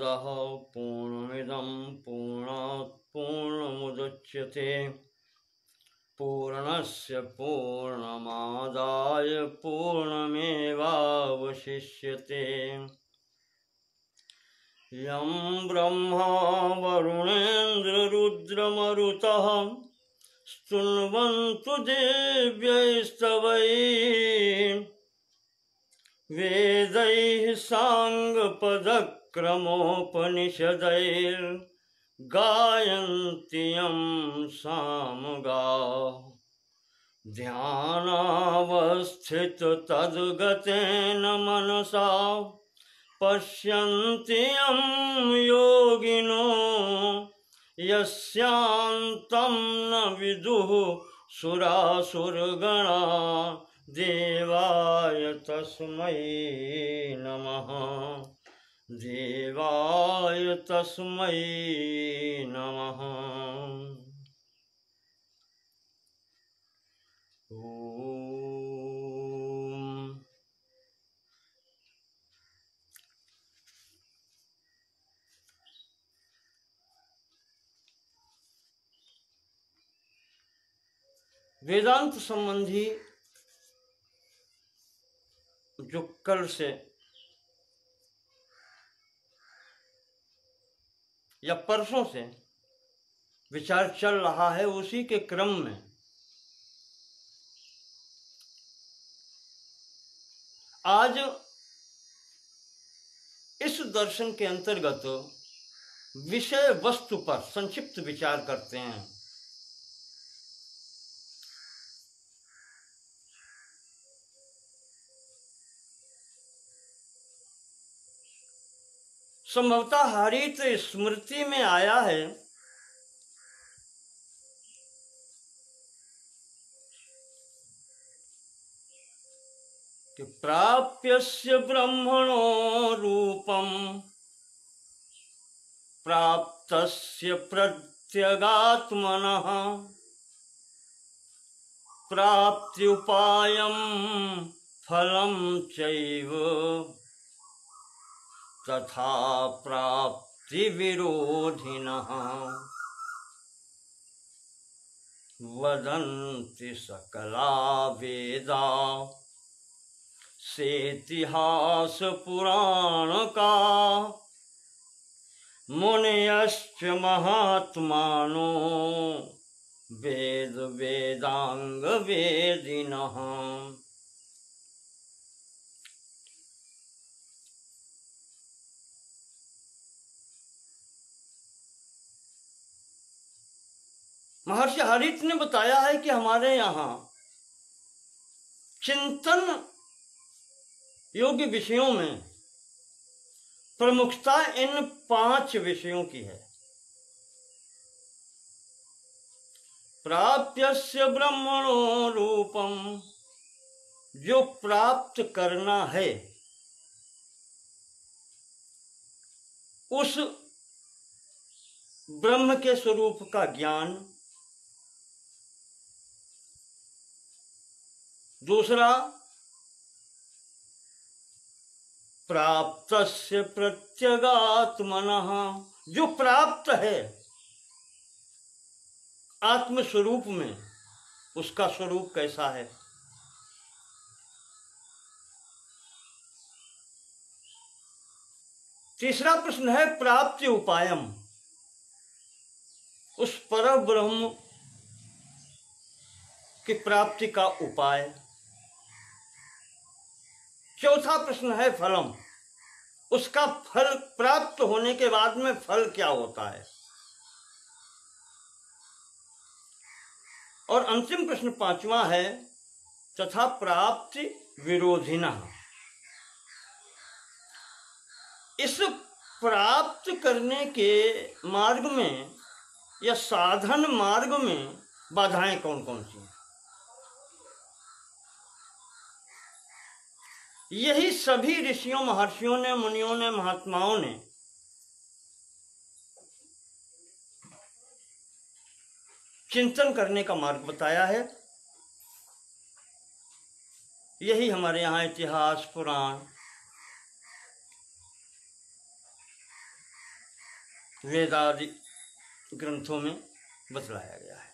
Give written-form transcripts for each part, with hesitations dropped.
पूर्णमादाः पूर्णमिदं पूर्णात् पूर्णमुदच्यते पूर्णस्य पूर्णमादाय पूर्णमेवावशिष्यते। यं ब्रह्मा वरुणेन्द्ररुद्रमरुतः स्तुन्वन्तु दिव्यैस्तवैः वेदैः साङ्गपदक्रमोपनिषदैर्गायन्ति यं सामगाः। ध्यानावस्थिततद्गतेन मनसा पश्यन्ति यं योगिनो यस्यान्तं न विदुः सुरासुरगणा देवाय तस्मै नमः। देवाय तस्मै नमः। वेदांत संबंधी जो कल से या परसों से विचार चल रहा है, उसी के क्रम में आज इस दर्शन के अंतर्गत विषय वस्तु पर संक्षिप्त विचार करते हैं। संभवतः हरित स्मृति में आया है कि प्राप्यस्य ब्रह्मणो रूपं प्राप्तस्य प्रत्यगात्मनः प्राप्त्युपायं फलं चैव तथा प्राप्ति विरोधिनः वदन्ति सकला वेदा सेतिहास पुराण का मुनयश्च महात्मानो वेद वेदांग वेदिनः। महर्षि हरित ने बताया है कि हमारे यहाँ चिंतन योग्य विषयों में प्रमुखता इन 5 विषयों की है। प्राप्यस्य ब्रह्मणो रूपम, जो प्राप्त करना है उस ब्रह्म के स्वरूप का ज्ञान। दूसरा, प्राप्तस्य प्रत्यगात्मनः, जो प्राप्त है आत्म स्वरूप में, उसका स्वरूप कैसा है। तीसरा प्रश्न है प्राप्ति उपायम, उस पर ब्रह्म की प्राप्ति का उपाय। चौथा प्रश्न है फलम, उसका फल प्राप्त होने के बाद में फल क्या होता है। और अंतिम प्रश्न 5वां है तथा प्राप्ति विरोधिना, इस प्राप्त करने के मार्ग में या साधन मार्ग में बाधाएं कौन कौन सी हैं। यही सभी ऋषियों, महर्षियों ने, मुनियों ने, महात्माओं ने चिंतन करने का मार्ग बताया है। यही हमारे यहाँ इतिहास, पुराण वेदादि ग्रंथों में बतलाया गया है।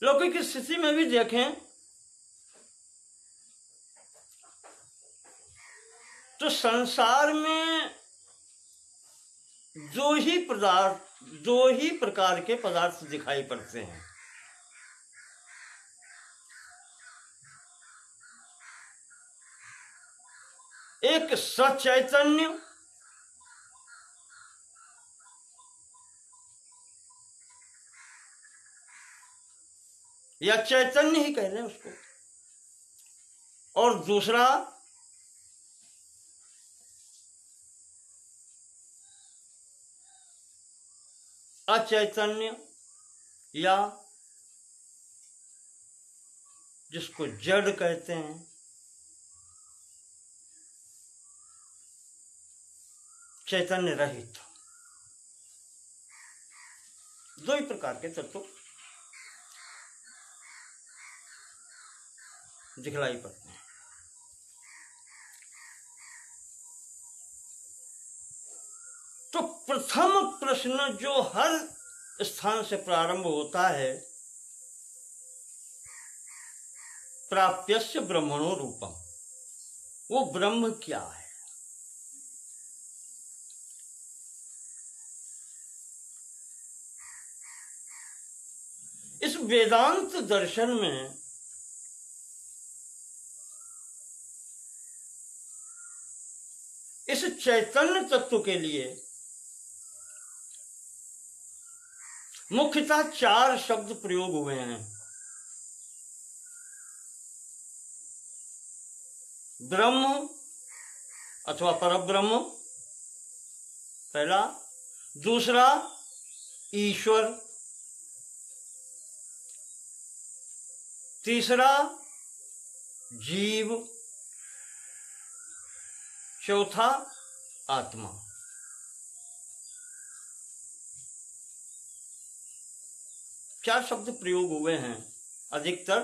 लौकिक स्थिति में भी देखें तो संसार में दो ही प्रकार के पदार्थ दिखाई पड़ते हैं। एक सचैतन्य या चैतन्य ही कह लें उसको, और दूसरा अचैतन्य या जिसको जड़ कहते हैं, चैतन्य रहित। दो ही प्रकार के तत्व दिखलाई पड़ते हैं। तो प्रथम प्रश्न जो हर स्थान से प्रारंभ होता है, प्राप्यस्य ब्रह्मणो रूपम, वो ब्रह्म क्या है? इस वेदांत दर्शन में इस चैतन्य तत्व के लिए मुख्यतः 4 शब्द प्रयोग हुए हैं। ब्रह्म अथवा परब्रह्म पहला, दूसरा ईश्वर, तीसरा जीव, चौथा आत्मा। चार शब्द प्रयोग हुए हैं, अधिकतर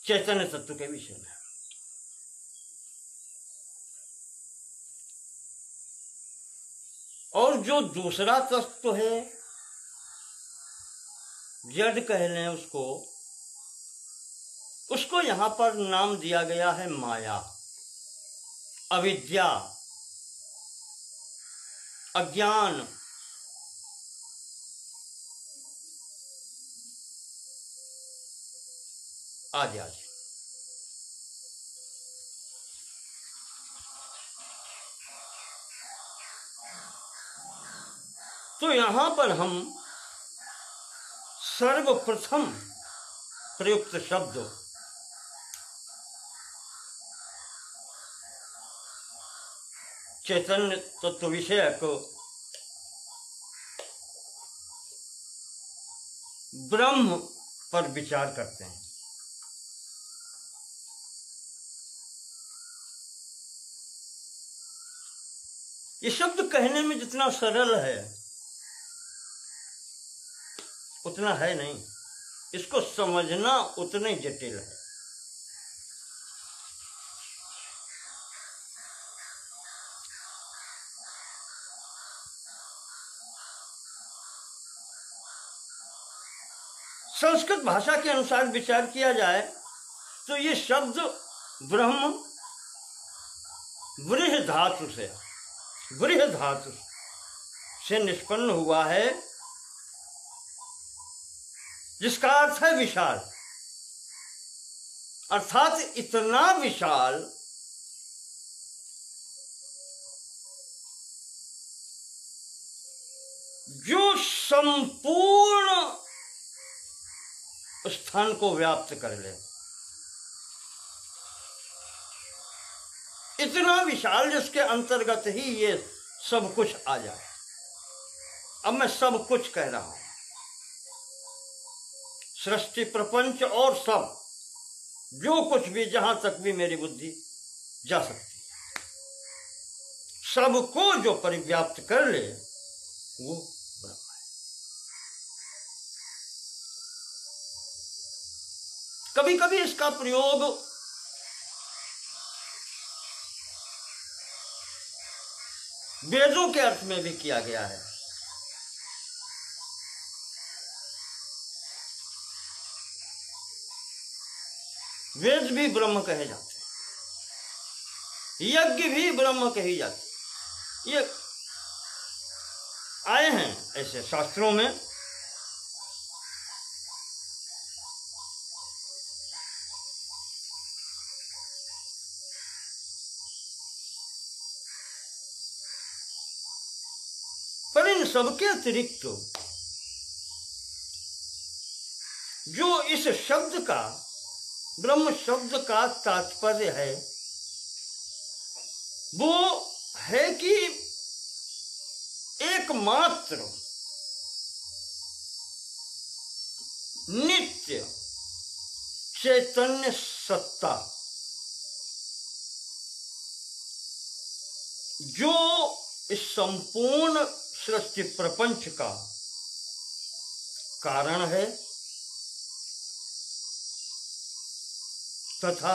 चैतन्य तत्व के विषय में। और जो दूसरा तत्व है, जड़ कह लें उसको यहां पर नाम दिया गया है माया, अविद्या, अज्ञान, आदि आदि। तो यहां पर हम सर्वप्रथम प्रयुक्त शब्द चैतन्य तत्व विषयक ब्रह्म पर विचार करते हैं। ये शब्द कहने में जितना सरल है उतना है नहीं, इसको समझना उतना ही जटिल है। संस्कृत भाषा के अनुसार विचार किया जाए तो ये शब्द ब्रह्म व्रीहि धातु से निष्पन्न हुआ है, जिसका अर्थ है विशाल, अर्थात इतना विशाल जो संपूर्ण स्थान को व्याप्त कर ले। इतना विशाल जिसके अंतर्गत ही ये सब कुछ आ जाए। अब मैं सब कुछ कह रहा हूं, सृष्टि प्रपंच और सब, जो कुछ भी, जहां तक भी मेरी बुद्धि जा सकती है, सबको जो परिव्याप्त कर ले वो ब्रह्म है। कभी कभी इसका प्रयोग वेदों के अर्थ में भी किया गया है। वेद भी ब्रह्म कहे जाते हैं, यज्ञ भी ब्रह्म कही जाती है। ये आए हैं ऐसे शास्त्रों में। पर इन सबके अतिरिक्त जो इस शब्द का, ब्रह्म शब्द का तात्पर्य है, वो है कि एकमात्र नित्य चैतन्य सत्ता जो इस संपूर्ण सृष्टि प्रपंच का कारण है तथा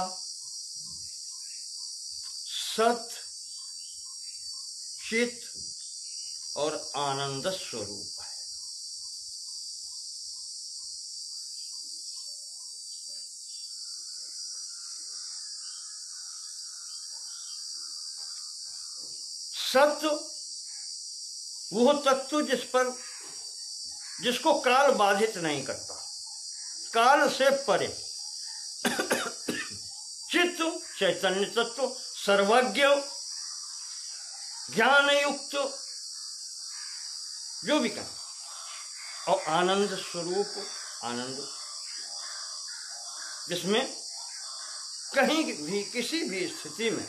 सत, चित और आनंद स्वरूप है। सत्य वो तत्व जिसको काल बाधित नहीं करता, काल से परे। चित्त चैतन्य तत्व, सर्वज्ञ, ज्ञान युक्त, जो भी कहें, और आनंद स्वरूप, आनंद जिसमें कहीं भी किसी भी स्थिति में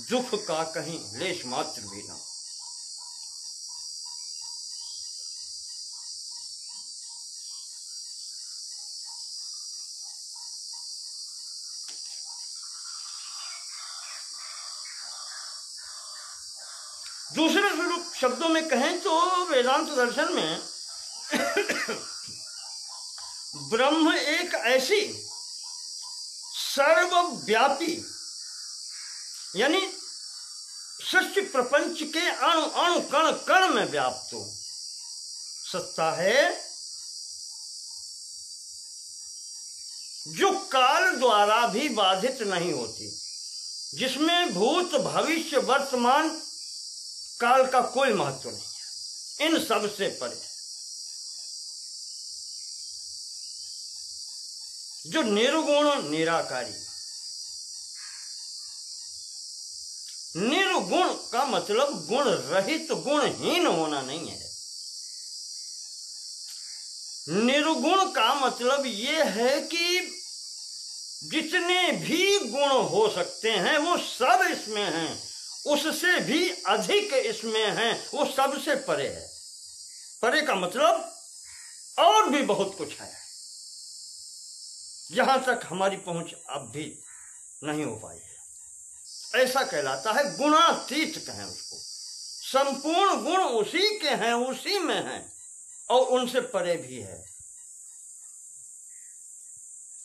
दुख का कहीं लेश मात्र भी ना हो। दूसरे स्वरूप शब्दों में कहें तो वेदांत दर्शन में ब्रह्म एक ऐसी सर्वव्यापी, यानी सृष्टि प्रपंच के अणु अणु कण कण में व्याप्त हो सत्ता है, जो काल द्वारा भी बाधित नहीं होती, जिसमें भूत भविष्य वर्तमान काल का कोई महत्व नहीं है, इन सब से परे, जो निर्गुण निराकारी। निर्गुण का मतलब गुण रहित, गुणहीन होना नहीं है। निर्गुण का मतलब ये है कि जितने भी गुण हो सकते हैं वो सब इसमें हैं, उससे भी अधिक इसमें हैं, वो सबसे परे है। परे का मतलब और भी बहुत कुछ है, जहां तक हमारी पहुंच अब भी नहीं हो पाई है। ऐसा कहलाता है गुणातीत कहें उसको। संपूर्ण गुण उसी के हैं, उसी में हैं और उनसे परे भी है।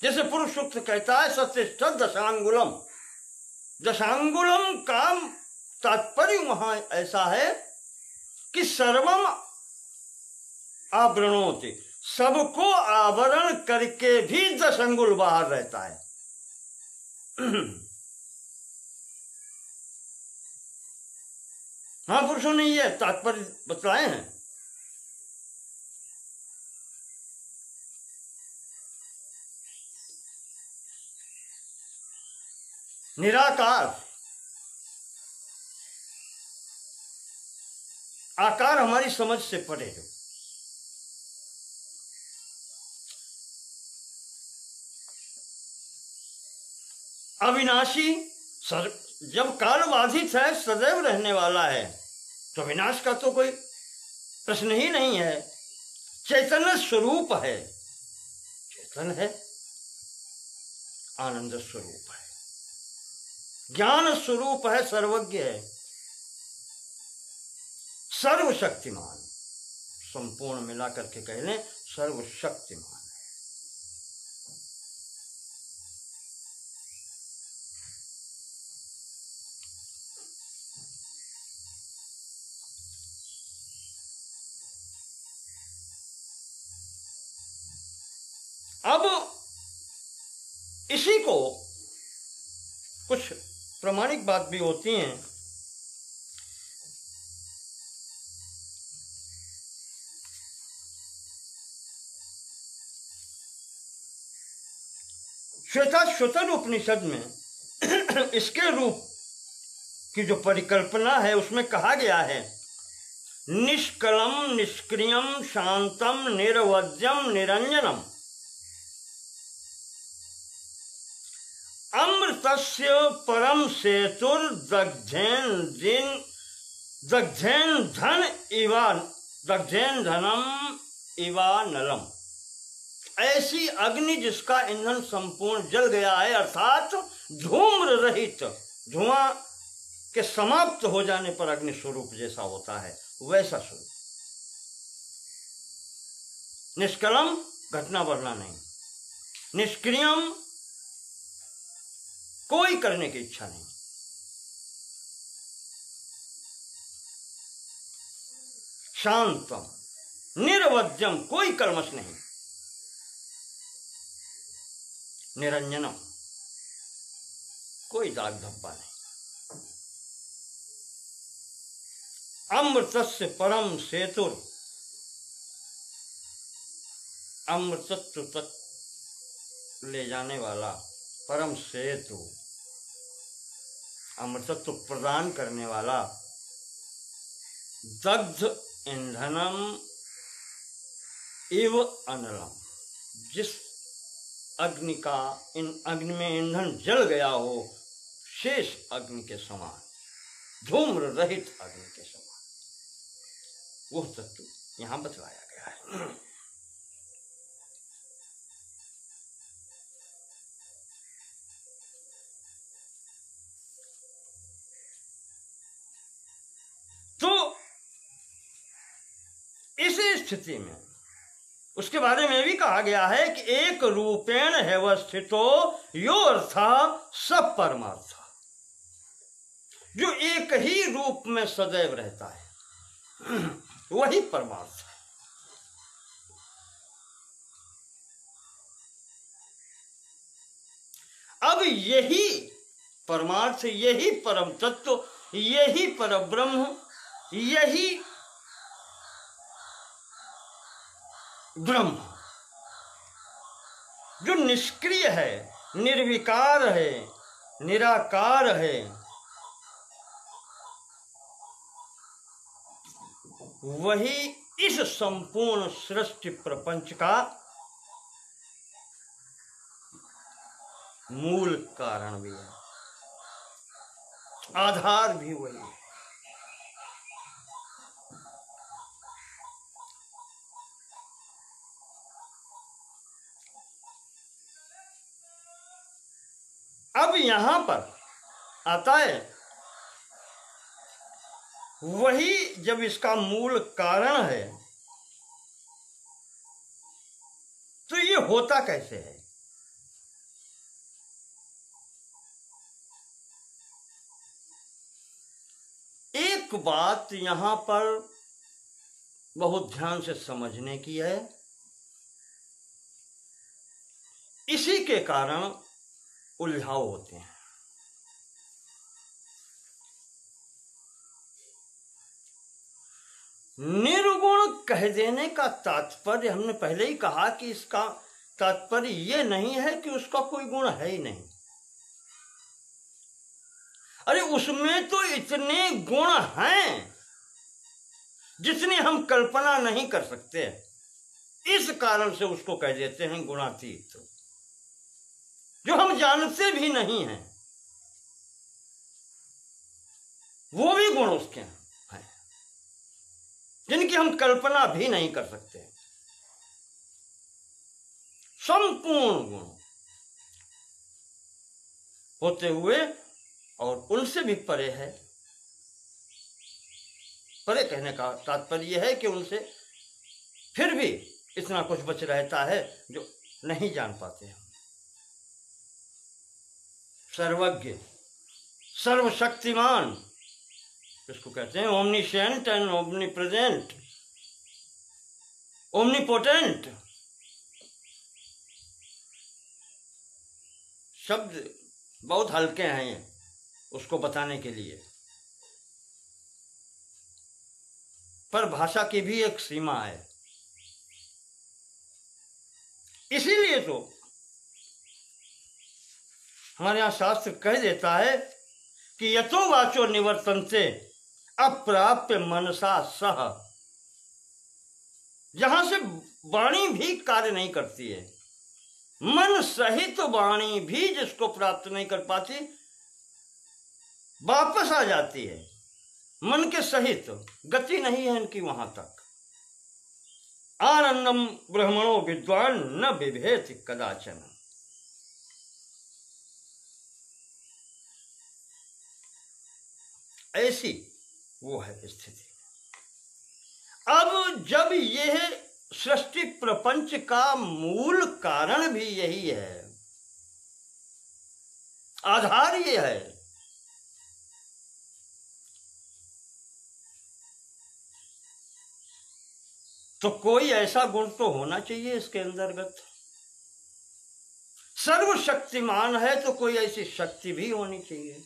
जैसे पुरुष सूक्त कहता है सत्यष्ठ दशांगुलम। दशांगुलम का तात्पर्य वहां ऐसा है कि सर्वम आवरणोति, सबको आवरण करके भी 10 अंगुल बाहर रहता है। हाँ, पुरुषों ने ये तात्पर्य बतलाए हैं। निराकार, आकार हमारी समझ से परे है। अविनाशी, जब काल बाधित है, सदैव रहने वाला है, तो विनाश का तो कोई प्रश्न ही नहीं है। चैतन्य स्वरूप है, चेतन है, आनंद स्वरूप है, ज्ञान स्वरूप है, सर्वज्ञ है, सर्वशक्तिमान, संपूर्ण मिलाकर के कह लें सर्वशक्तिमान है। अब इसी को कुछ प्रामाणिक बात भी होती हैं। श्वेताश्वतर उपनिषद में इसके रूप की जो परिकल्पना है उसमें कहा गया है, निष्कलम निष्क्रियम शांतम निर्वज्यम निरंजनम अमृतस्य परम सेतुर दग्धेन धनम इवा नलम। ऐसी अग्नि जिसका ईंधन संपूर्ण जल गया है, अर्थात धूम्र रहित, धुआं के समाप्त हो जाने पर अग्नि स्वरूप जैसा होता है वैसा स्वरूप। निष्कलम, घटना बढ़ना नहीं, निष्क्रियम, कोई करने की इच्छा नहीं, शांतम, निर्वज्यम, कोई कल्मश नहीं, निरंजनम, कोई दाग धब्बा नहीं, अमृतस्य परम सेतुर, अमृतत्व तक ले जाने वाला परम सेतु, अमृतत्व प्रदान करने वाला, दग्ध ईंधनम इव अनलम, जिस अग्नि का इन अग्नि में ईंधन जल गया हो शेष अग्नि के समान, धूम्र रहित अग्नि के समान, वो तत्व यहां बतलाया गया है। तो इस स्थिति में उसके बारे में भी कहा गया है कि एक रूपेण हैवस्थितो यो अर्था सब परमार्थ, जो एक ही रूप में सदैव रहता है वही परमार्थ है। अब यही परमार्थ, यही परम तत्व, यही परब्रह्म, यही ब्रह्म जो निष्क्रिय है, निर्विकार है, निराकार है, वही इस संपूर्ण सृष्टि प्रपंच का मूल कारण भी है, आधार भी वही है। अब यहां पर आता है वही, जब इसका मूल कारण है तो ये होता कैसे है? एक बात यहां पर बहुत ध्यान से समझने की है, इसी के कारण उलझाव होते हैं। निर्गुण कह देने का तात्पर्य, हमने पहले ही कहा कि इसका तात्पर्य यह नहीं है कि उसका कोई गुण है ही नहीं। अरे उसमें तो इतने गुण हैं जितनी हम कल्पना नहीं कर सकते, इस कारण से उसको कह देते हैं गुणातीत, जो हम जानते भी नहीं हैं वो भी गुण उसके हैं जिनकी हम कल्पना भी नहीं कर सकते। संपूर्ण गुण होते हुए और उनसे भी परे है। परे कहने का तात्पर्य यह है कि उनसे फिर भी इतना कुछ बच रहता है जो नहीं जान पाते हम। सर्वज्ञ, सर्वशक्तिमान, इसको कहते हैं ओमनीशेंट एंड ओमनीप्रेजेंट, ओमनीपोटेंट, शब्द बहुत हल्के हैं उसको बताने के लिए, पर भाषा की भी एक सीमा है। इसीलिए तो हमारे यहाँ शास्त्र कह देता है कि यतो वाचो निवर्तन्ते अप्राप्य मनसा सह। जहां से वाणी भी कार्य नहीं करती है, मन सहित तो वाणी भी जिसको प्राप्त नहीं कर पाती वापस आ जाती है। मन के सहित गति नहीं है इनकी वहां तक। आनंदम ब्रह्मणो विद्वान न बिभेति कदाचन। ऐसी वो है स्थिति। अब जब यह सृष्टि प्रपंच का मूल कारण भी यही है, आधार ये है, तो कोई ऐसा गुण तो होना चाहिए इसके अंतर्गत। सर्वशक्तिमान है तो कोई ऐसी शक्ति भी होनी चाहिए।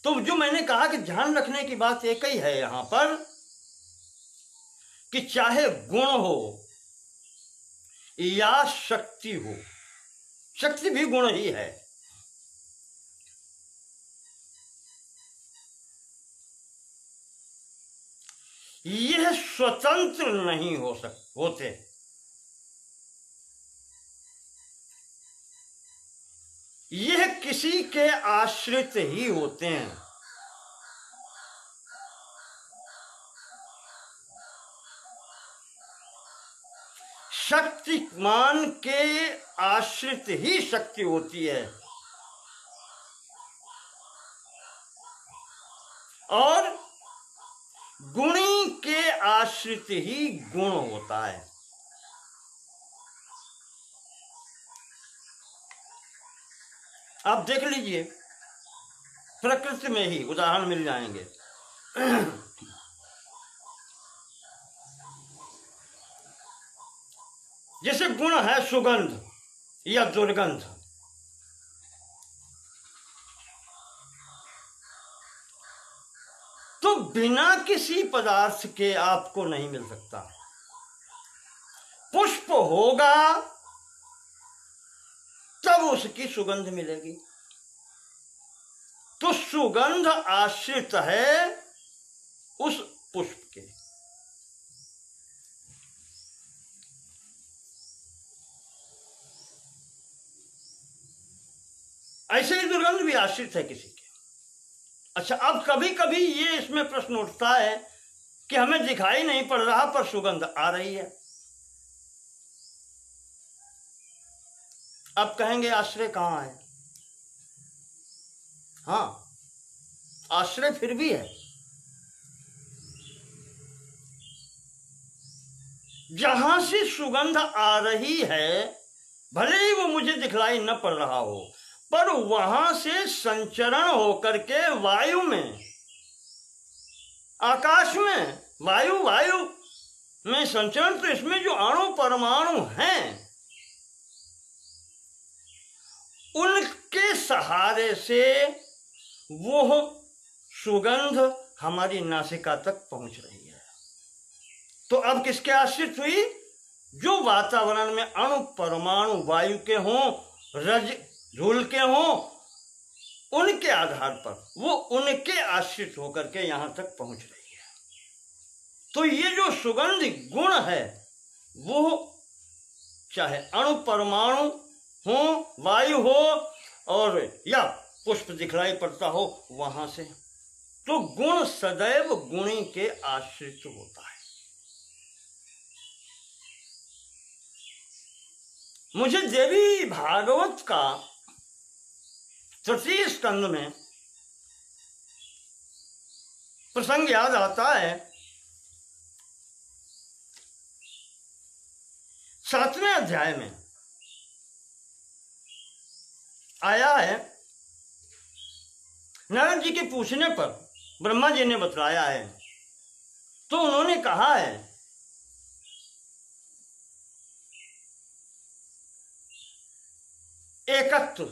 तो जो मैंने कहा कि ध्यान रखने की बात एक ही है यहां पर कि चाहे गुण हो या शक्ति हो, शक्ति भी गुण ही है, यह स्वतंत्र नहीं होते। यह किसी के आश्रित ही होते हैं। शक्तिमान के आश्रित ही शक्ति होती है और गुणी के आश्रित ही गुण होता है। आप देख लीजिए, प्रकृति में ही उदाहरण मिल जाएंगे। जैसे गुण है सुगंध या दुर्गंध, तो बिना किसी पदार्थ के आपको नहीं मिल सकता। पुष्प होगा तब उसकी सुगंध मिलेगी। तो सुगंध आश्रित है उस पुष्प के। ऐसे ही दुर्गंध भी आश्रित है किसी के। अच्छा, अब कभी कभी ये इसमें प्रश्न उठता है कि हमें दिखाई नहीं पड़ रहा पर सुगंध आ रही है। अब कहेंगे आश्रय कहां है? हां, आश्रय फिर भी है। जहां से सुगंध आ रही है, भले ही वो मुझे दिखलाई न पड़ रहा हो, पर वहां से संचरण होकर के वायु में, आकाश में, वायु में संचरण, तो इसमें जो अणु परमाणु हैं उनके सहारे से वो सुगंध हमारी नासिका तक पहुंच रही है। तो अब किसके आश्रित हुई? जो वातावरण में अणु परमाणु वायु के हों, रज धूल के हों, उनके आधार पर वो उनके आश्रित होकर के यहां तक पहुंच रही है। तो ये जो सुगंध गुण है वो चाहे अणु परमाणु हो, वायु हो और या पुष्प दिखलाई पड़ता हो वहां से, तो गुण सदैव गुणी के आश्रित होता है। मुझे देवी भागवत का तृतीय स्कंद में प्रसंग याद आता है। 7वें अध्याय में आया है, नारद जी के पूछने पर ब्रह्मा जी ने बतलाया है। तो उन्होंने कहा है एकत्व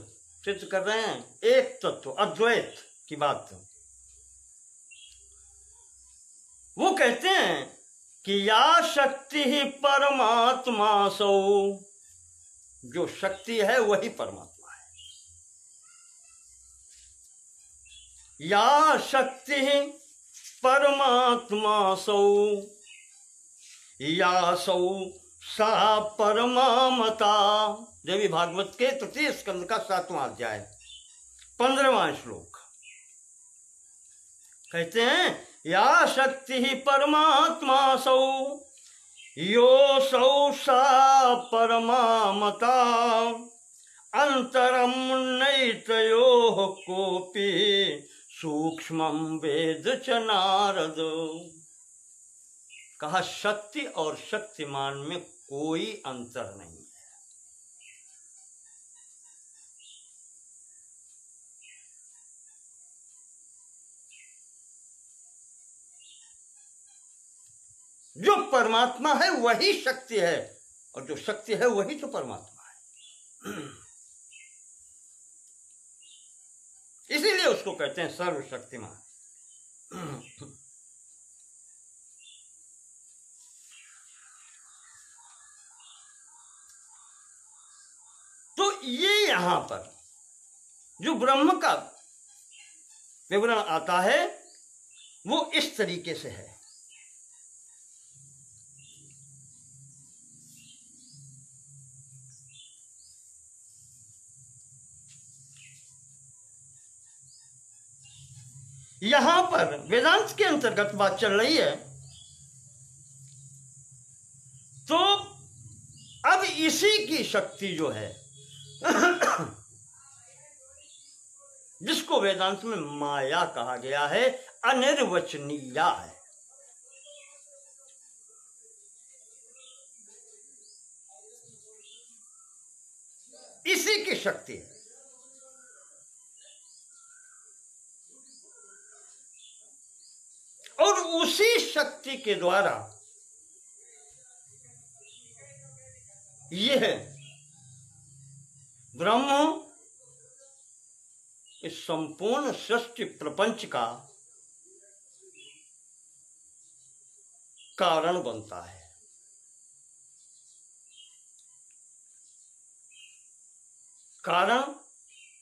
सिद्ध कर रहे हैं एक तत्व अद्वैत की बात। वो कहते हैं कि या शक्ति ही परमात्मा सो, जो शक्ति है वही परमात्मा है। या शक्ति ही परमात्मा सो, या सौ सा परमामता। देवी भागवत के तृतीय स्कंद का 7वां अध्याय 15वां श्लोक कहते हैं या शक्ति ही परमात्मा सौ, यो सौ सा परमामता, अंतरम नैतयोः कोपि सूक्ष्मं वेद च नारद। कहा शक्ति और शक्तिमान में कोई अंतर नहीं है। जो परमात्मा है वही शक्ति है और जो शक्ति है वही तो परमात्मा है। इसीलिए उसको कहते हैं सर्वशक्तिमान। तो ये यहां पर जो ब्रह्म का विवरण आता है वो इस तरीके से है। यहां पर वेदांत के अंतर्गत बात चल रही है। तो अब इसी की शक्ति जो है जिसको वेदांत में माया कहा गया है, अनिर्वचनीय है। इसी की शक्ति है। और उसी शक्ति के द्वारा यह ब्रह्म इस संपूर्ण सृष्टि प्रपंच का कारण बनता है। कारण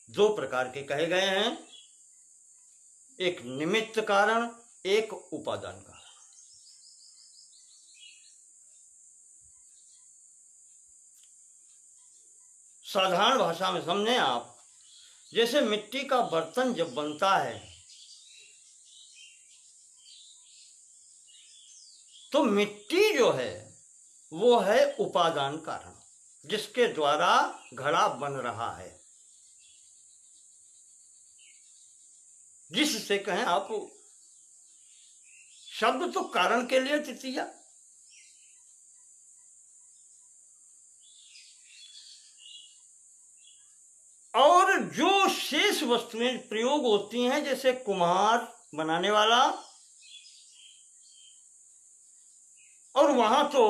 दो प्रकार के कहे गए हैं, एक निमित्त कारण, एक उपादान कारण। साधारण भाषा में समझें आप, जैसे मिट्टी का बर्तन जब बनता है तो मिट्टी जो है वो है उपादान कारण, जिसके द्वारा घड़ा बन रहा है। जिससे कहें आप, शब्द तो कारण के लिए तृतीया, और जो शेष वस्तुएं प्रयोग होती हैं, जैसे कुम्हार बनाने वाला, और वहां तो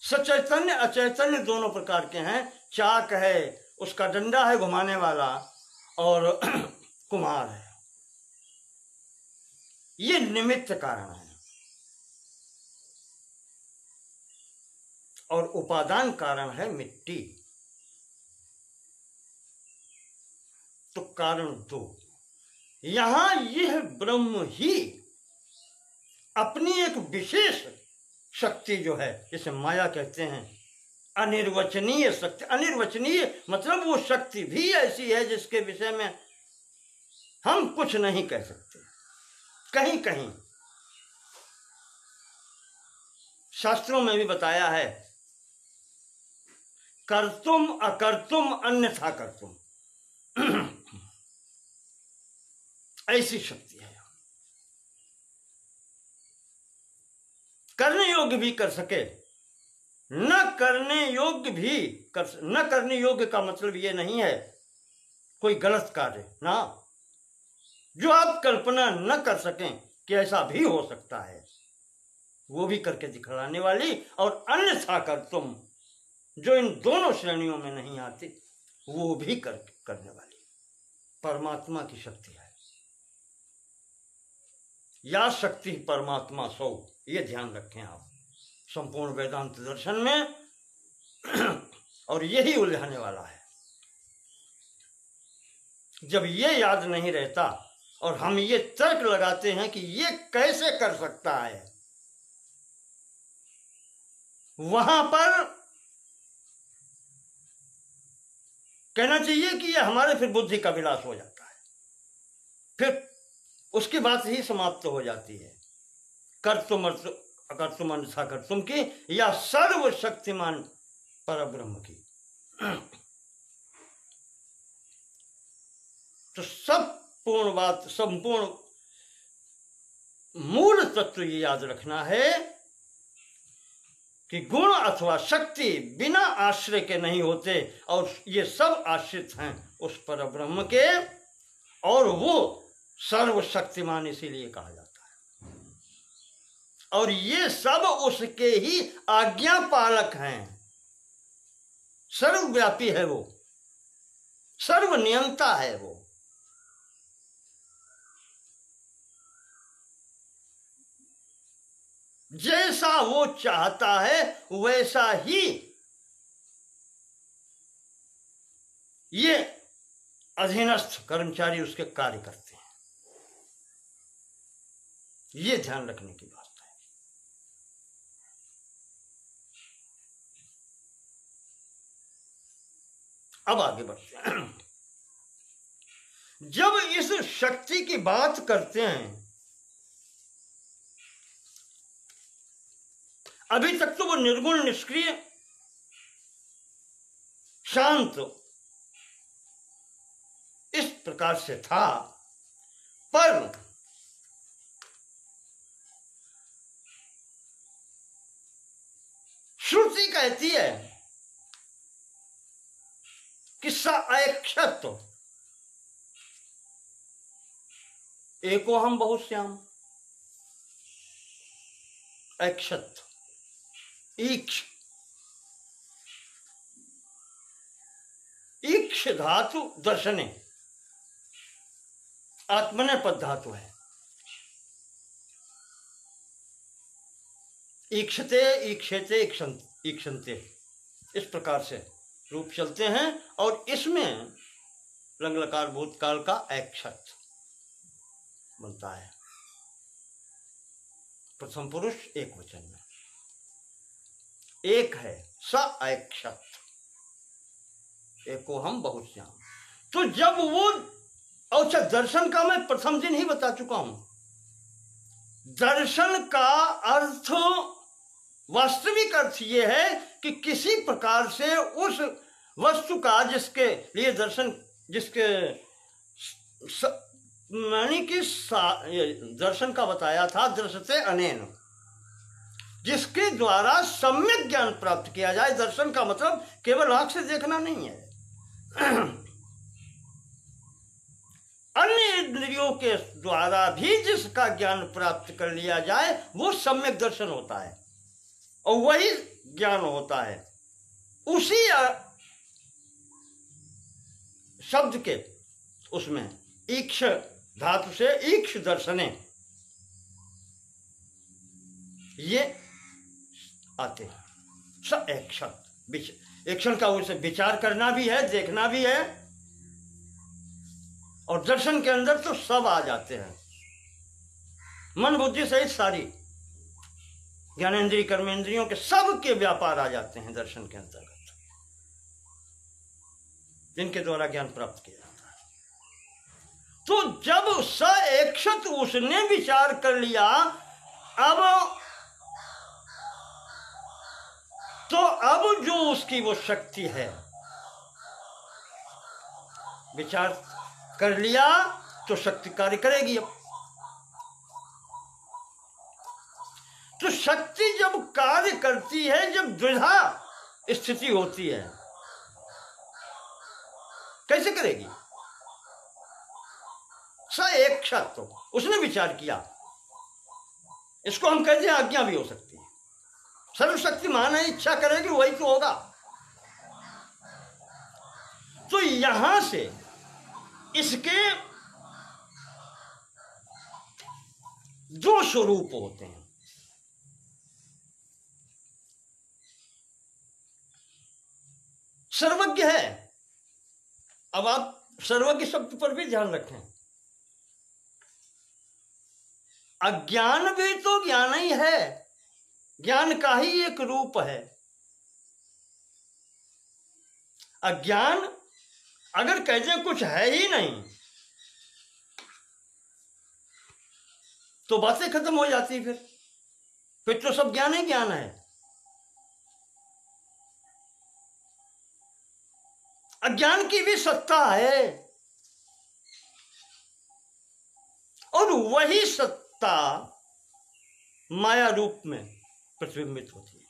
सचैतन्य अचैतन्य दोनों प्रकार के हैं। चाक है, उसका डंडा है घुमाने वाला, और कुम्हार है। ये निमित्त कारण है। और उपादान कारण है मिट्टी। तो कारण दो। यहां यह ब्रह्म ही अपनी एक विशेष शक्ति जो है, जिसे माया कहते हैं, अनिर्वचनीय शक्ति। अनिर्वचनीय मतलब वो शक्ति भी ऐसी है जिसके विषय में हम कुछ नहीं कह सकते। कहीं कहीं शास्त्रों में भी बताया है, कर्तुम अकर्तुम अन्यथा कर्तुम, ऐसी शक्ति है। करने योग्य भी कर सके, न करने योग्य भी कर। न करने योग्य का मतलब ये नहीं है कोई गलत कार्य ना, जो आप कल्पना न कर सकें कि ऐसा भी हो सकता है, वो भी करके दिखलाने वाली। और अन्यथा कर्तुम, जो इन दोनों श्रेणियों में नहीं आती, वो भी करने वाली परमात्मा की शक्ति है। या शक्ति परमात्मा सौ, ये ध्यान रखें आप संपूर्ण वेदांत दर्शन में। और यही उलझाने वाला है। जब ये याद नहीं रहता और हम ये तर्क लगाते हैं कि ये कैसे कर सकता है, वहां पर कहना चाहिए कि ये हमारे फिर बुद्धि का विलास हो जाता है, फिर उसकी बात ही समाप्त हो जाती है। कर्तुम अकर्तुम अन्यथा कर्तुम की या सर्वशक्तिमान परब्रह्म की। तो सब पूर्ण बात, संपूर्ण मूल तत्व ये याद रखना है कि गुण अथवा शक्ति बिना आश्रय के नहीं होते, और ये सब आश्रित हैं उस परब्रह्म के, और वो सर्वशक्तिमान इसीलिए कहा जाता है। और ये सब उसके ही आज्ञा पालक हैं। सर्वव्यापी है वो, सर्वनियंता है वो। जैसा वो चाहता है वैसा ही ये अधीनस्थ कर्मचारी उसके कार्य करते हैं। ये ध्यान रखने की बात है। अब आगे बढ़ते हैं। जब इस शक्ति की बात करते हैं, अभी तक तो वो निर्गुण निष्क्रिय शांत इस प्रकार से था, पर श्रुति कहती है कि स अक्षत एको हम बहुश्याम। अक्षत ईक्ष, ईक्ष धातु दर्शने, आत्मने पद धातु है। ईक्षते ईक्षेते ईक्षन्ते, इस प्रकार से रूप चलते हैं। और इसमें लंगलकार भूतकाल का अक्षत बनता है, प्रथम पुरुष एक वचन में एक है, स अक्षत एको हम बहुश्याम। तो जब वो, अच्छा दर्शन का मैं प्रथम दिन ही बता चुका हूं। दर्शन का अर्थ, वास्तविक अर्थ ये है कि किसी प्रकार से उस वस्तु का जिसके लिए दर्शन, जिसके मानी कि दर्शन का बताया था, दृश्यते अनेन, जिसके द्वारा सम्यक ज्ञान प्राप्त किया जाए। दर्शन का मतलब केवल आंख से देखना नहीं है, अन्य इंद्रियों के द्वारा भी जिसका ज्ञान प्राप्त कर लिया जाए वो सम्यक दर्शन होता है, और वही ज्ञान होता है। उसी शब्द के उसमें ईक्ष धातु से ईक्ष दर्शने ये आते हैं। स एक्शन का उसे विचार करना भी है, देखना भी है, और दर्शन के अंदर तो सब आ जाते हैं, मन बुद्धि सहित सारी ज्ञानेन्द्रिय कर्मेंद्रियों के सब के व्यापार आ जाते हैं दर्शन के अंतर्गत, जिनके द्वारा ज्ञान प्राप्त किया जाता है। तो जब स एकशत उसने विचार कर लिया, अब जो उसकी वो शक्ति है, विचार कर लिया तो शक्ति कार्य करेगी। अब तो शक्ति जब कार्य करती है, जब द्विधा स्थिति होती है, कैसे करेगी? स एक क्षत, तो उसने विचार किया, इसको हम कहते हैं आज्ञा भी हो सकती है। सर्वशक्तिमान है, इच्छा करेगी वही तो होगा। तो यहां से इसके दो स्वरूप होते हैं। सर्वज्ञ है। अब आप सर्वज्ञ शब्द पर भी ध्यान रखें। अज्ञान भी तो ज्ञान ही है, ज्ञान का ही एक रूप है। अज्ञान अगर कहते कुछ है ही नहीं तो बातें खत्म हो जाती। फिर तो सब ज्ञान ही ज्ञान है। अज्ञान की भी सत्ता है और वही सत्ता माया रूप में प्रतिबिंबित होती है।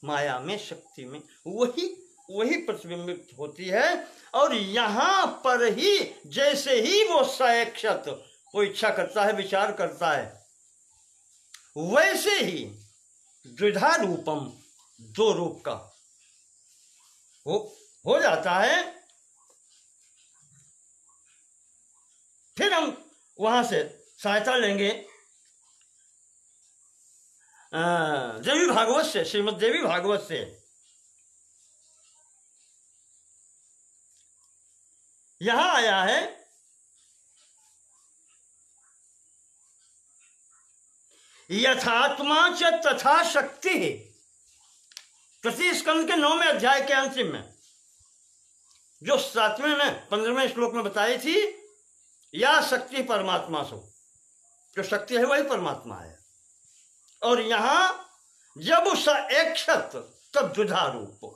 माया में, शक्ति में वही प्रतिबिंबित होती है। और यहां पर ही जैसे ही वो सएक्षत वो इच्छा करता है, विचार करता है, वैसे ही द्विधा रूपम, दो रूप का हो जाता है। फिर हम वहां से सहायता लेंगे देवी भागवत से, श्रीमद् देवी भागवत से। यहां आया है यथात्मा च तथा शक्ति। प्रति स्कंद के 9वें अध्याय के अंतिम में जो 7वें में 15वें श्लोक में बताई थी, या शक्ति परमात्मा सो, जो शक्ति है वही परमात्मा है। और यहां जब स एकक्षत तब द्विधा रूप।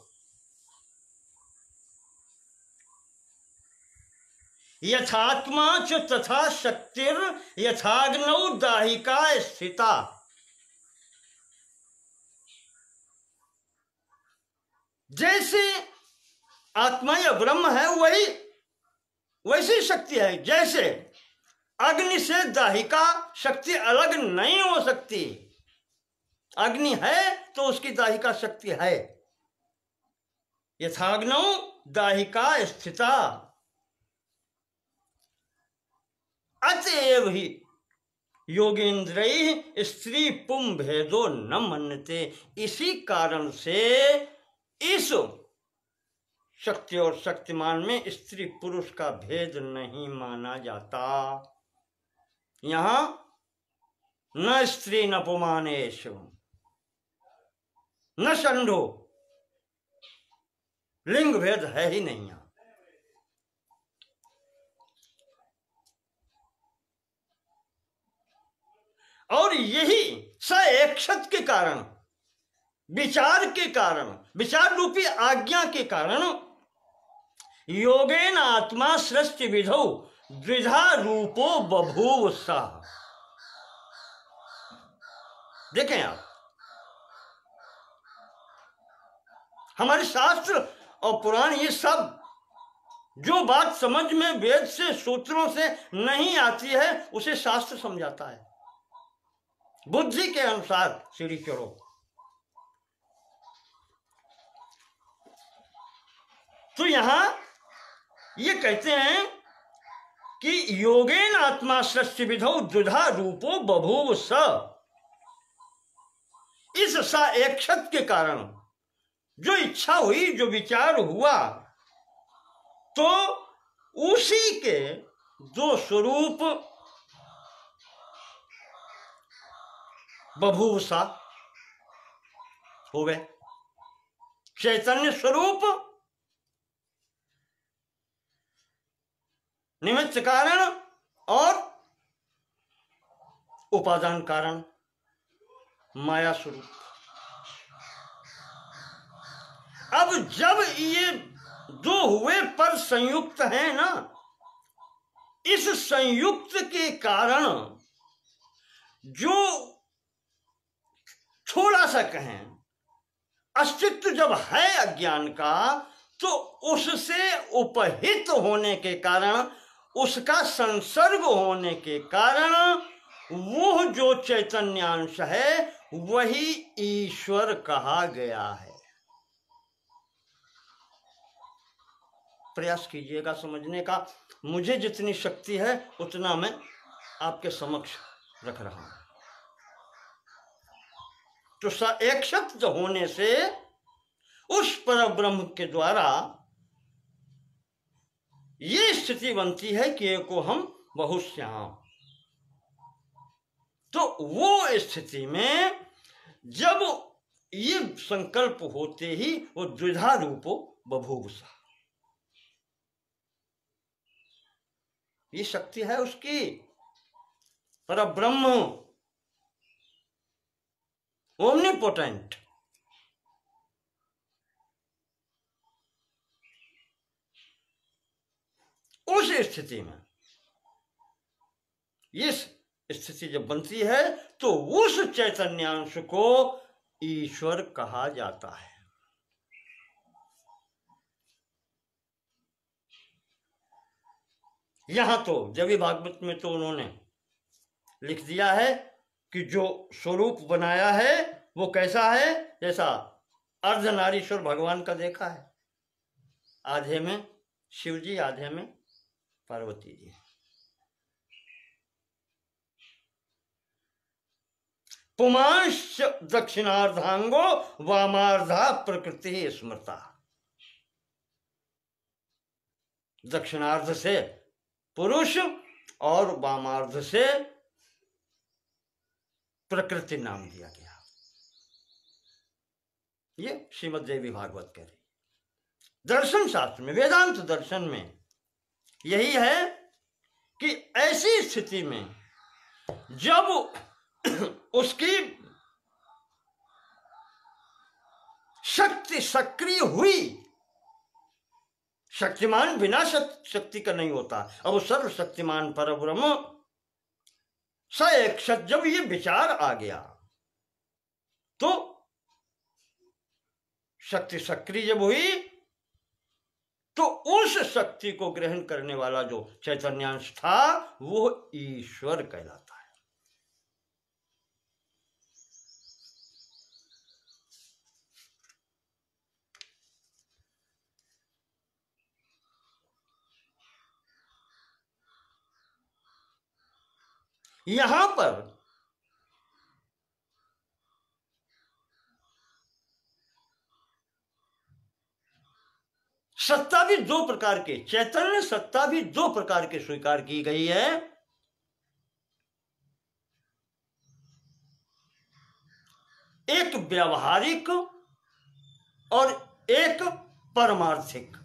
यथात्मा च तथा शक्तिर यथाग्नौ दाहिका स्थिता। जैसे आत्मा या ब्रह्म है वही वैसी शक्ति है। जैसे अग्नि से दाहिका शक्ति अलग नहीं हो सकती। अग्नि है तो उसकी दाहिका शक्ति है। यथाग्नौ दाहिका स्थिता अतएव ही योगेंद्रैः स्त्री पुं भेदो न मन्यते। इसी कारण से इस शक्ति और शक्तिमान में स्त्री पुरुष का भेद नहीं माना जाता। यहां न स्त्री न पुमानेश न षंडो, लिंग भेद है ही नहीं। यहां और यही सएक्षत के कारण, विचार के कारण, विचार रूपी आज्ञा के कारण योगेन आत्मा सृष्टि विधौ द्विधा रूपो बभूव सः। देखें आप, हमारे शास्त्र और पुराण ये सब जो बात समझ में वेद से, सूत्रों से नहीं आती है उसे शास्त्र समझाता है। बुद्धि के अनुसार सीढ़ी चढ़ो। तो यहां ये कहते हैं कि योगेन आत्मा सृष्टि विधौ द्विधा रूपो बभूव स। इस सा एकक्षत के कारण जो इच्छा हुई, जो विचार हुआ, तो उसी के दो स्वरूप बभूव सा हो गए। चैतन्य स्वरूप निमित्त कारण और उपादान कारण माया स्वरूप। अब जब ये दो हुए पर संयुक्त हैं ना, इस संयुक्त के कारण जो थोड़ा सा कहें अस्तित्व जब है अज्ञान का, तो उससे उपहित होने के कारण, उसका संसर्ग होने के कारण वो जो चैतन्यांश है वही ईश्वर कहा गया है। प्रयास कीजिएगा समझने का। मुझे जितनी शक्ति है उतना मैं आपके समक्ष रख रहा हूं। तो एक शब्द होने से उस पर ब्रह्म के द्वारा ये स्थिति बनती है कि एको हम बहुश्याम। तो वो स्थिति में जब ये संकल्प होते ही वो द्विधा रूपो बभूवसा, ये शक्ति है उसकी, पर ब्रह्म ओमनीपोटेंट। उस स्थिति में इस स्थिति जब बनती है तो उस चैतन्यांश को ईश्वर कहा जाता है। यहां तो जब भागवत में तो उन्होंने लिख दिया है कि जो स्वरूप बनाया है वो कैसा है, जैसा अर्धनारीश्वर भगवान का देखा है, आधे में शिव जी आधे में पार्वती जी। पुमांश दक्षिणार्धांगो वामार्धा प्रकृति स्मृता। दक्षिणार्ध से पुरुष और वामार्ध से प्रकृति नाम दिया गया। ये श्रीमद् देवी भागवत कह रही। दर्शन शास्त्र में, वेदांत दर्शन में यही है कि ऐसी स्थिति में जब उसकी शक्ति सक्रिय हुई, शक्तिमान बिना शक्ति का नहीं होता, अब सर्वशक्तिमान परब्रह्म स एक सत, जब ये विचार आ गया तो शक्ति सक्रिय जब हुई तो उस शक्ति को ग्रहण करने वाला जो चैतन्यांश था वो ईश्वर कहलाता है। यहां पर सत्ता भी दो प्रकार के, चैतन्य सत्ता भी दो प्रकार के स्वीकार की गई है। एक व्यावहारिक और एक पारमार्थिक।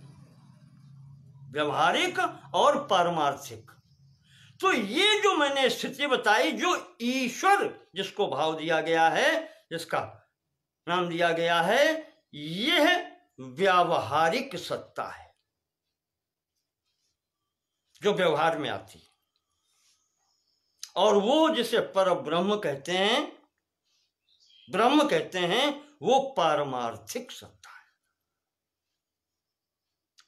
व्यावहारिक और पारमार्थिक। तो ये जो मैंने स्थिति बताई, जो ईश्वर जिसको भाव दिया गया है, जिसका नाम दिया गया है, यह व्यावहारिक सत्ता है जो व्यवहार में आती है। और वो जिसे पर ब्रह्म कहते हैं, ब्रह्म कहते हैं, वो पारमार्थिक सत्ता है।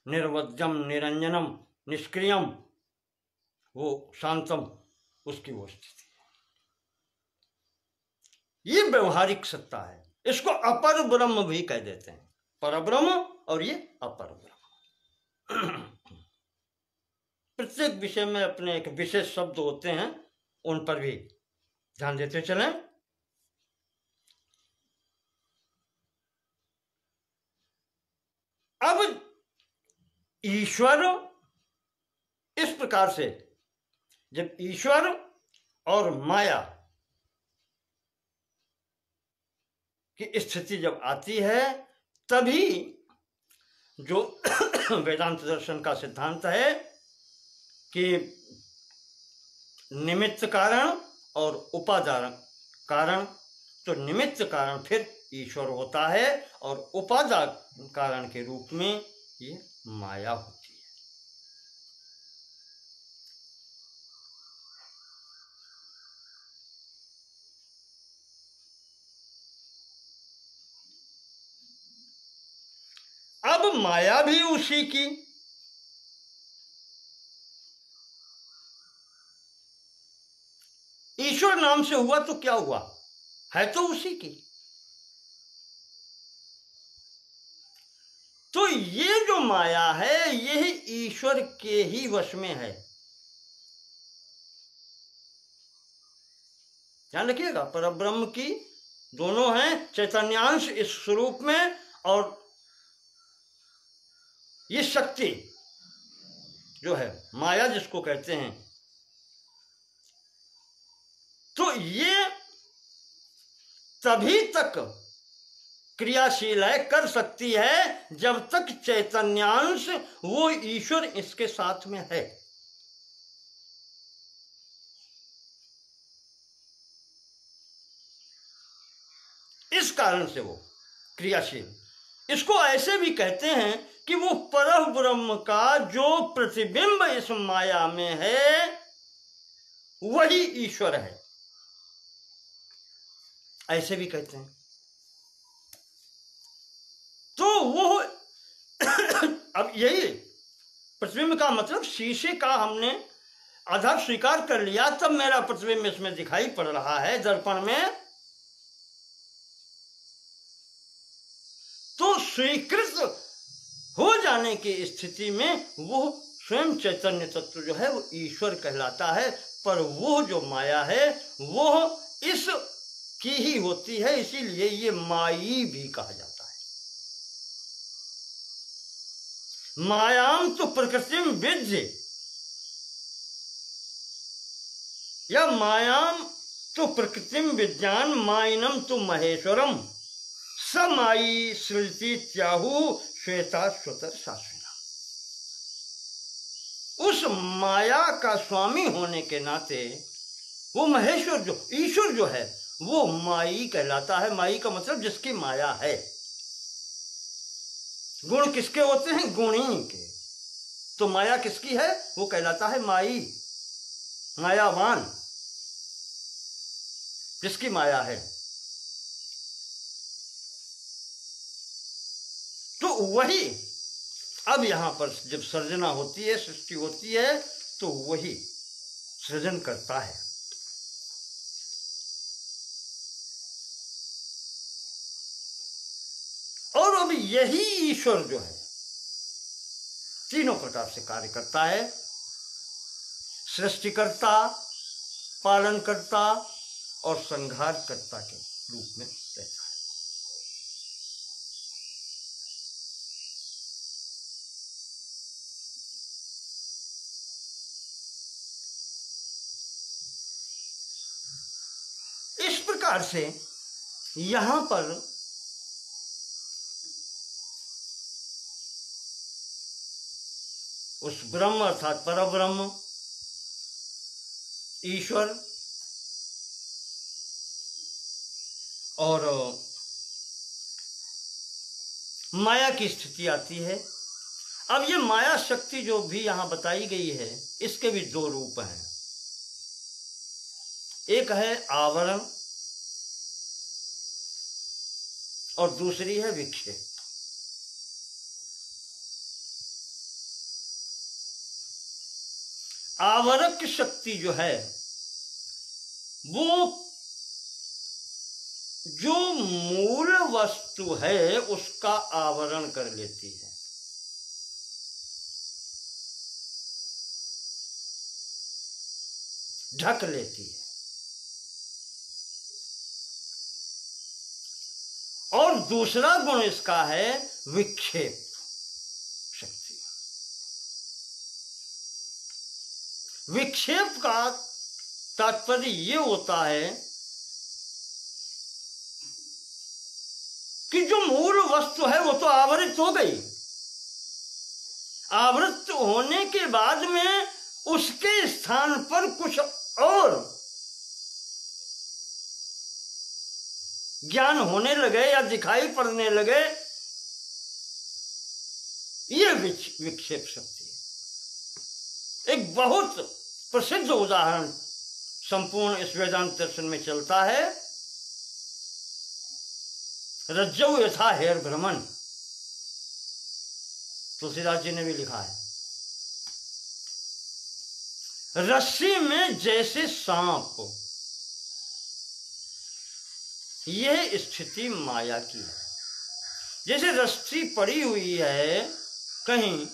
निर्वध्यम निरंजनम निष्क्रियम, वो शांतम, उसकी वो स्थिति है। ये व्यवहारिक सत्ता है। इसको अपर ब्रह्म भी कह देते हैं, परब्रह्म और ये अपर ब्रह्म। प्रत्येक विषय में अपने एक विशेष शब्द होते हैं, उन पर भी ध्यान देते चलें। अब ईश्वर इस प्रकार से, जब ईश्वर और माया की स्थिति जब आती है, तभी जो वेदांत दर्शन का सिद्धांत है कि निमित्त कारण और उपादान कारण, तो निमित्त कारण फिर ईश्वर होता है और उपादान कारण के रूप में ये माया होती है। अब माया भी उसी की, ईश्वर नाम से हुआ तो क्या हुआ, है तो उसी की। तो ये जो माया है यही ईश्वर के ही वश में है। ध्यान रखिएगा, परब्रह्म की दोनों हैं, चैतन्यांश इस स्वरूप में और ये शक्ति जो है माया जिसको कहते हैं, तो ये तभी तक क्रियाशील है, कर सकती है जब तक चैतन्यांश वो ईश्वर इसके साथ में है। इस कारण से वो क्रियाशील। इसको ऐसे भी कहते हैं कि वो परम ब्रह्म का जो प्रतिबिंब इस माया में है वही ईश्वर है, ऐसे भी कहते हैं। तो वो अब यही प्रतिबिंब का मतलब शीशे का हमने आधार स्वीकार कर लिया, तब मेरा प्रतिबिंब इसमें दिखाई पड़ रहा है दर्पण में। तो स्वीकृत हो जाने की स्थिति में वो स्वयं चैतन्य तत्व जो है वो ईश्वर कहलाता है। पर वो जो माया है वो इस की ही होती है, इसीलिए ये माई भी कहा जाता है। मायाम तो प्रकृतिम विद्य या मायाम तो प्रकृतिम विज्ञान माइनम तो महेश्वरम समाई सृजति त्याहु श्वेता स्वतर शाश्विना। उस माया का स्वामी होने के नाते वो महेश्वर जो ईश्वर जो है वो माई कहलाता है। माई का मतलब जिसकी माया है। गुण किसके होते हैं? गुणी के। तो माया किसकी है? वो कहलाता है माई, मायावान, जिसकी माया है। तो वही अब यहां पर जब सर्जना होती है, सृष्टि होती है, तो वही सृजन करता है। और अब यही ईश्वर जो है तीनों प्रकार से कार्य करता है। सृष्टिकर्ता, पालनकर्ता और संहारकर्ता के रूप में रहता है। इस प्रकार से यहां पर उस ब्रह्म अर्थात परब्रह्म ईश्वर और माया की स्थिति आती है। अब ये माया शक्ति जो भी यहां बताई गई है, इसके भी दो रूप हैं। एक है आवरण और दूसरी है विक्षेप। आवरक शक्ति जो है वो जो मूल वस्तु है उसका आवरण कर लेती है। ढक लेती है। और दूसरा गुण इसका है विक्षेप शक्ति। विक्षेप का तात्पर्य ये होता है कि जो मूल वस्तु है वो तो आवृत हो गई। आवृत होने के बाद में उसके स्थान पर कुछ और ज्ञान होने लगे या दिखाई पड़ने लगे, ये विक्षेप शक्ति है। एक बहुत प्रसिद्ध उदाहरण संपूर्ण इस वेदांत दर्शन में चलता है। रज्जौ यथा हेर भ्रमण, तुलसीदास जी ने भी लिखा है। रस्सी में जैसे सांप, यह स्थिति माया की है। जैसे रस्सी पड़ी हुई है कहीं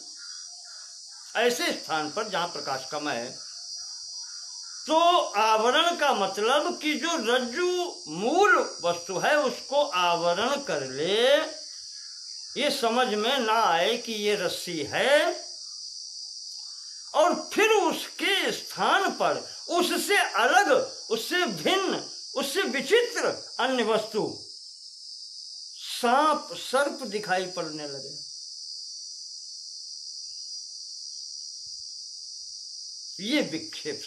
ऐसे स्थान पर जहां प्रकाश कम है, तो आवरण का मतलब कि जो रज्जु मूल वस्तु है उसको आवरण कर ले, ये समझ में ना आए कि ये रस्सी है, और फिर उसके स्थान पर उससे अलग, उससे भिन्न, उससे विचित्र अन्य वस्तु सांप सर्प दिखाई पड़ने लगे। ये विक्षेप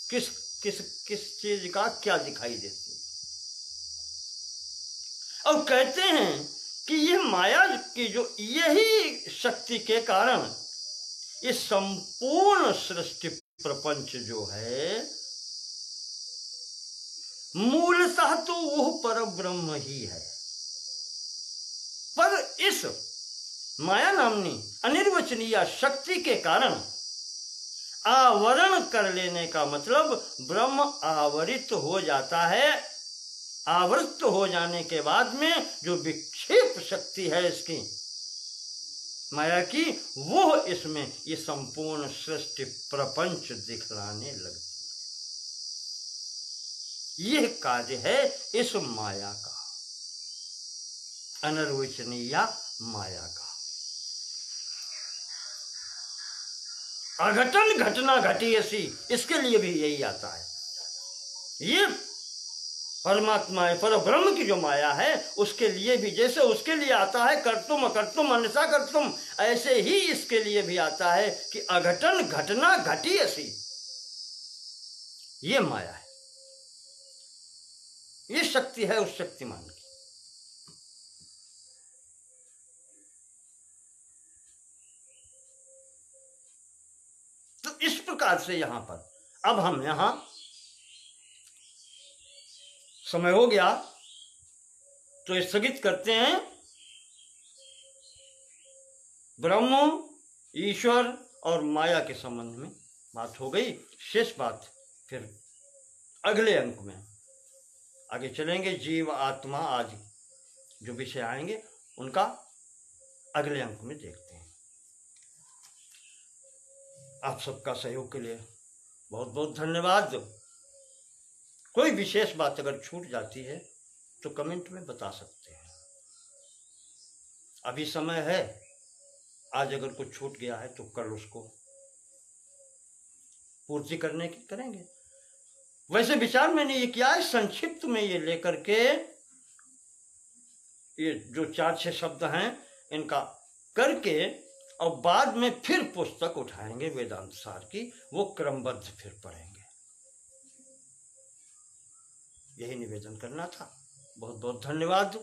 किस किस किस चीज का क्या दिखाई देती है। और कहते हैं कि ये माया की जो यही शक्ति के कारण ये संपूर्ण सृष्टि प्रपंच जो है मूलतः तो वह पर ब्रह्म ही है, पर इस माया नामनी अनिर्वचनीय शक्ति के कारण आवरण कर लेने का मतलब ब्रह्म आवरित हो जाता है। आवृत हो जाने के बाद में जो विक्षेप शक्ति है इसकी माया की, वो इसमें ये संपूर्ण सृष्टि प्रपंच दिखलाने लगती है। यह कार्य है इस माया का, अनिर्वचनीय माया का। अघटन घटना घटी ऐसी, इसके लिए भी यही आता है। ये परमात्मा है, पर ब्रह्म की जो माया है उसके लिए भी, जैसे उसके लिए आता है कर्तुम अकर्तुम अन्यथा कर्तुम, ऐसे ही इसके लिए भी आता है कि अघटन घटना घटी ऐसी। ये माया है, ये शक्ति है उस शक्तिमान की। तो इस प्रकार से यहां पर अब हम यहां समय हो गया तो स्थगित करते हैं। ब्रह्म, ईश्वर और माया के संबंध में बात हो गई। शेष बात फिर अगले अंक में आगे चलेंगे। जीव आत्मा आदि जो विषय आएंगे उनका अगले अंक में देखते हैं। आप सबका सहयोग के लिए बहुत बहुत धन्यवाद। कोई विशेष बात अगर छूट जाती है तो कमेंट में बता सकते हैं। अभी समय है, आज अगर कुछ छूट गया है तो कल उसको पूर्ति करने की करेंगे। वैसे विचार मैंने ये किया है संक्षिप्त में ये लेकर के, ये जो 4-6 शब्द हैं इनका करके, और बाद में फिर पुस्तक उठाएंगे वेदांत सार की, वो क्रमबद्ध फिर पढ़ेंगे। यही निवेदन करना था। बहुत बहुत धन्यवाद।